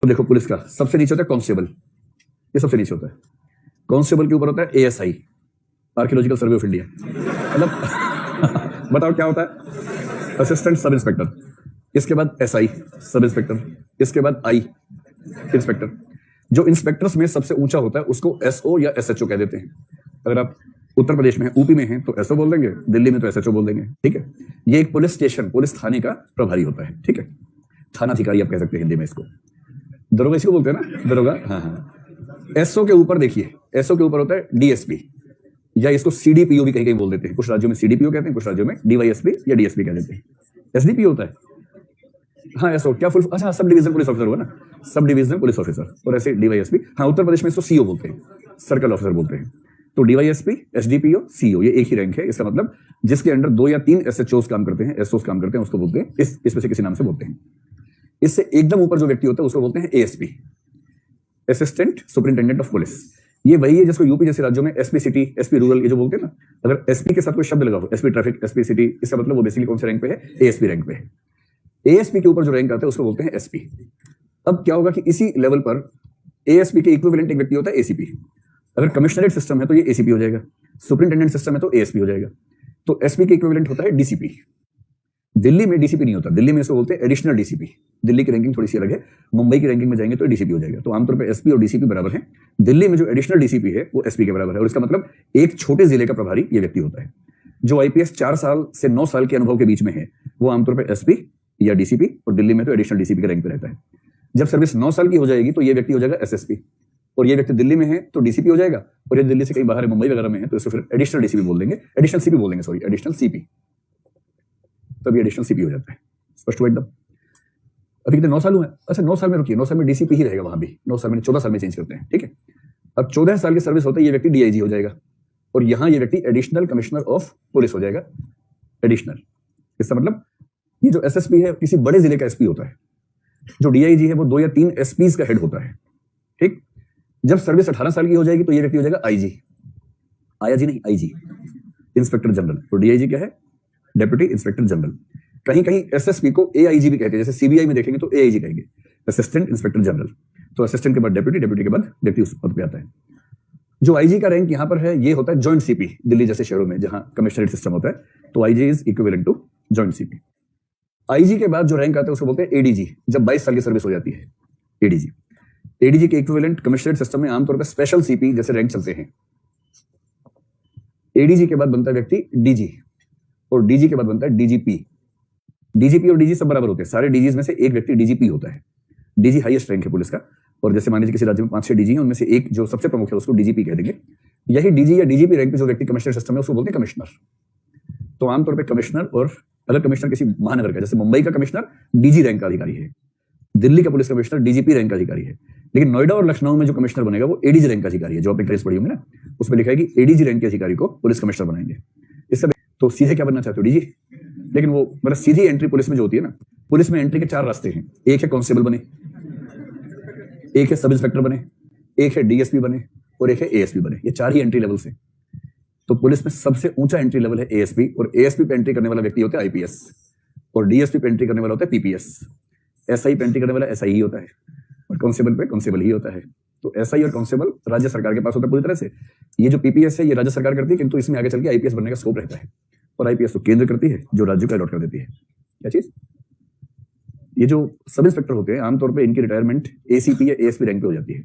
तो देखो पुलिस का सबसे नीचे होता है कांस्टेबल, ये सबसे नीचे होता है। कांस्टेबल के ऊपर होता है ASI, archaeological survey of India, मतलब बताओ क्या होता है, असिस्टेंट सब इंस्पेक्टर। इसके बाद एसआई सब इंस्पेक्टर, इसके बाद आई इंस्पेक्टर। जो इंस्पेक्टर्स में सबसे ऊंचा होता है उसको एसओ या एसएचओ कह देते हैं। अगर आप उत्तर प्रदेश में हैं, यूपी में हैं तो एसओ बोल देंगे, दिल्ली में तो एसएचओ बोल देंगे, ठीक है। ये एक पुलिस स्टेशन, पुलिस थाने का प्रभारी होता है, ठीक है। थानाधिकारी आप कह सकते हैं हिंदी में इसको, दरोगा इसको बोलते हैं ना, दरोगा। हाँ। एसओ के ऊपर देखिए, एसओ के ऊपर होता है डीएसपी, या इसको सीडीपीओ भी कहीं कहीं बोल देते हैं। कुछ राज्यों में सीडीपीओ कहते हैं, कुछ राज्यों में डीवाईएसपी या डीएसपी कह देते हैं। एसडीपीओ होता है, हाँ एसओ क्या फुल, अच्छा सब डिवीजन पुलिस ऑफिसर हुआ ना, सब डिवीजन पुलिस ऑफिसर। और ऐसे डीवाईएसपी, हाँ उत्तर प्रदेश में इसको सीओ बोलते हैं, सर्कल ऑफिसर बोलते हैं। तो डीवाईएसपी, एसडीपीओ, सीओ, ये एक ही रैंक है। इसका मतलब जिसके अंडर 2 या 3 एसएचओस काम करते हैं, एसओस काम करते हैं, उसको बोलते हैं, इसमें से किसी नाम से बोलते हैं। इससे एकदम ऊपर जो व्यक्ति होता है उसको बोलते हैं ASP, assistant superintendent of police. ये वही है जिसको यूपी जैसे राज्यों में एसपी सिटी, एसपी रूरल, ये जो बोलते हैं ना, अगर एसपी के साथ कोई शब्द लगा हो, एसपी ट्रैफिक, एसपी सिटी, इसका मतलब वो बेसिकली कौन से रैंक पे है, एएसपी रैंक पे है। एएसपी के ऊपर जो रैंक आता है उसको बोलते हैं एसपी। अब क्या होगा कि इसी लेवल पर एएसपी के इक्विवेलेंट एक व्यक्ति होता है एसीपी। अगर कमिश्नरेट सिस्टम है तो ये एसीपी हो जाएगा, सुपरिंटेंडेंट सिस्टम है तो एएसपी हो जाएगा। तो एसपी के इक्विवेलेंट होता है डीसीपी। दिल्ली में डीसीपी नहीं होता, दिल्ली में इसको बोलते हैं एडिशनल डीसीपी। दिल्ली की रैंकिंग थोड़ी सी अलग है, मुंबई की रैंकिंग में जाएंगे तो डीसीपी हो जाएगा। तो आमतौर पर एसपी और डीसीपी बराबर है। दिल्ली में जो एडिशनल डीसीपी है वो एसपी के बराबर है, और इसका मतलब एक छोटे जिले का प्रभारी ये व्यक्ति होता है। जो आईपीएस 4 साल से 9 साल के अनुभव के बीच में है वो आमतौर पर एसपी या डीसीपी, और दिल्ली में तो एडिशनल डीसीपी के रैंक पे रहता है। जब सर्विस 9 साल की हो जाएगी तो ये व्यक्ति हो जाएगा एसएसपी, और ये व्यक्ति दिल्ली में है तो डीसीपी हो जाएगा, और ये दिल्ली से कहीं बाहर है, मुंबई वगैरह में है तो इसको फिर एडिशनल डीसीपी बोल देंगे, एडिशनल सीपी बोल देंगे, सॉरी एडिशनल सीपी, तब ये एडिशनल सीपी हो जाता है। स्पष्ट हुआ एकदम। अभी कितने 9 साल हुए, अच्छा 9 साल में रुकिए, 9 साल में डीसीपी ही रहेगा वहां भी, 9 साल में 14 साल में चेंज करते हैं, ठीक है। अब 14 साल की सर्विस होता है ये व्यक्ति डीआईजी हो जाएगा, और यहां ये व्यक्ति एडिशनल कमिश्नर ऑफ पुलिस हो जाएगा, एडिशनल। इसका मतलब ये जो एसएसपी है किसी बड़े जिले का एसपी होता है, जो डीआईजी है वो 2 या 3 एसपीज का हेड होता है, ठीक। जब सर्विस 18 साल की हो जाएगी तो ये व्यक्ति हो जाएगा आईजी, आईजी नहीं आईजी, इंस्पेक्टर जनरल। तो डीआईजी क्या है, डेप्यूटी इंस्पेक्टर जनरल। कहीं कहीं एसएसपी को एआईजी भी कहते हैं, जैसे सीबीआई में देखेंगे तो एआईजी कहेंगे, असिस्टेंट इंस्पेक्टर जनरल। तो असिस्टेंट के बाद डेप्यूटी, डेप्यूटी के बाद व्यक्ति उस पद पे आता है। जो आईजी का रैंक यहाँ पर है ये होता है जॉइंट सीपी, दिल्ली जैसे शहरों में जहां कमिश्नरेट सिस्टम होता है तो IG is equivalent to joint CP. IG के बाद जो रैंक आता है उसको बोलते हैं एडीजी, जब 22 साल की सर्विस हो जाती है, एडीजी। एडीजी के इक्विवेलेंट कमिश्नरेट सिस्टम में आमतौर पर स्पेशल सीपी जैसे रैंक चलते हैं। एडीजी के बाद बनता है व्यक्ति डीजी, और डीजी के बाद बनता है डीजीपी। डीजीपी और डीजी सब बराबर होते हैं, सारे डीजीज में से एक व्यक्ति डीजीपी होता है। डीजी हाईएस्ट रैंक है पुलिस का, और जैसे मान लीजिए किसी राज्य में 5-6 डीजी हैं, उनमें से एक जो सबसे प्रमुख है उसको डीजीपी कह देंगे। यही डीजी या डीजीपी रैंक पे जो व्यक्ति कमिश्नर सिस्टम है उसको बोलते हैं कमिश्नर। तो आमतौर पर कमिश्नर, और अगर कमिश्नर किसी महानगर का, जैसे मुंबई का कमिश्नर डीजी रैंक का अधिकारी है, दिल्ली का पुलिस कमिश्नर डीजीपी रैंक का अधिकारी है, लेकिन नोएडा और लखनऊ में जो कमिश्नर बनेगा वो एडीजी रैंक का अधिकारी है। जो आपने केस पढ़ी होंगे ना, उसमें लिखा है कि एडीजी रैंक के अधिकारी को पुलिस कमिश्नर बनाएंगे। इससे तो सीधे क्या बनना चाहते हो, डीजी। लेकिन वो मतलब सीधी एंट्री पुलिस में जो होती है ना, पुलिस में एंट्री के 4 रास्ते हैं। एक है कांस्टेबल बने, एक है सब इंस्पेक्टर बने, एक है डीएसपी बने, और एक है एएसपी बने। ये 4 ही एंट्री लेवल से। तो पुलिस में सबसे ऊंचा एंट्री लेवल है एएसपी, और एएसपी पे एंट्री करने वाला व्यक्ति होता है आईपीएस, और डीएसपी पे एंट्री करने वाला होता है पीपीएस, एसआई पे एंट्री करने वाला एसआई ही होता है, और कांस्टेबल पे कांस्टेबल ही होता है। तो एसआई और कांस्टेबल राज्य सरकार के पास होता है पूरी तरह से। ये जो पीपीएस है ये राज्य सरकार करती है, किंतु इसमें आगे चल के आईपीएस बनने का स्कोप रहता है, और आईपीएस तो केंद्र करती है जो राज्य को अलॉट कर देती है। क्या चीज, ये जो सब इंस्पेक्टर होते हैं आमतौर पर इनकी रिटायरमेंट एसीपी या एएसपी रैंक पे हो जाती है।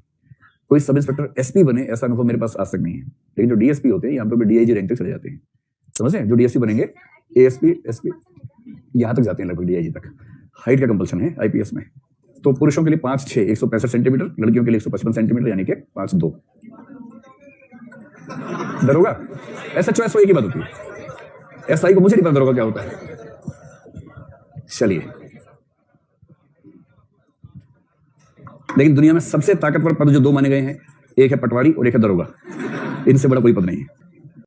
कोई सब इंस्पेक्टर एसपी बने ऐसा अनुभव मेरे पास आज तक नहीं है, लेकिन जो डीएसपी होते हैं यहाँ पर डीआईजी रैंक तक चले जाते हैं। समझ रहे, जो डीएसपी बनेंगे एएसपी एसपी यहाँ तक जाते हैं, लगभग डीआईजी तक। हाइट का कंपल्सन है आईपीएस में। तो पुरुषों के लिए 5'6" 165 सेंटीमीटर, लड़कियों के लिए 155 सेंटीमीटर, यानी कि 5'2". दरोगा एसएचओ एसओ एक ही बात होती है। एसआई को मुझे नहीं पता दरोगा क्या होता है। चलिए, लेकिन दुनिया में सबसे ताकतवर पद जो 2 माने गए हैं, एक है पटवारी और एक है दरोगा। इनसे बड़ा कोई पद नहीं है।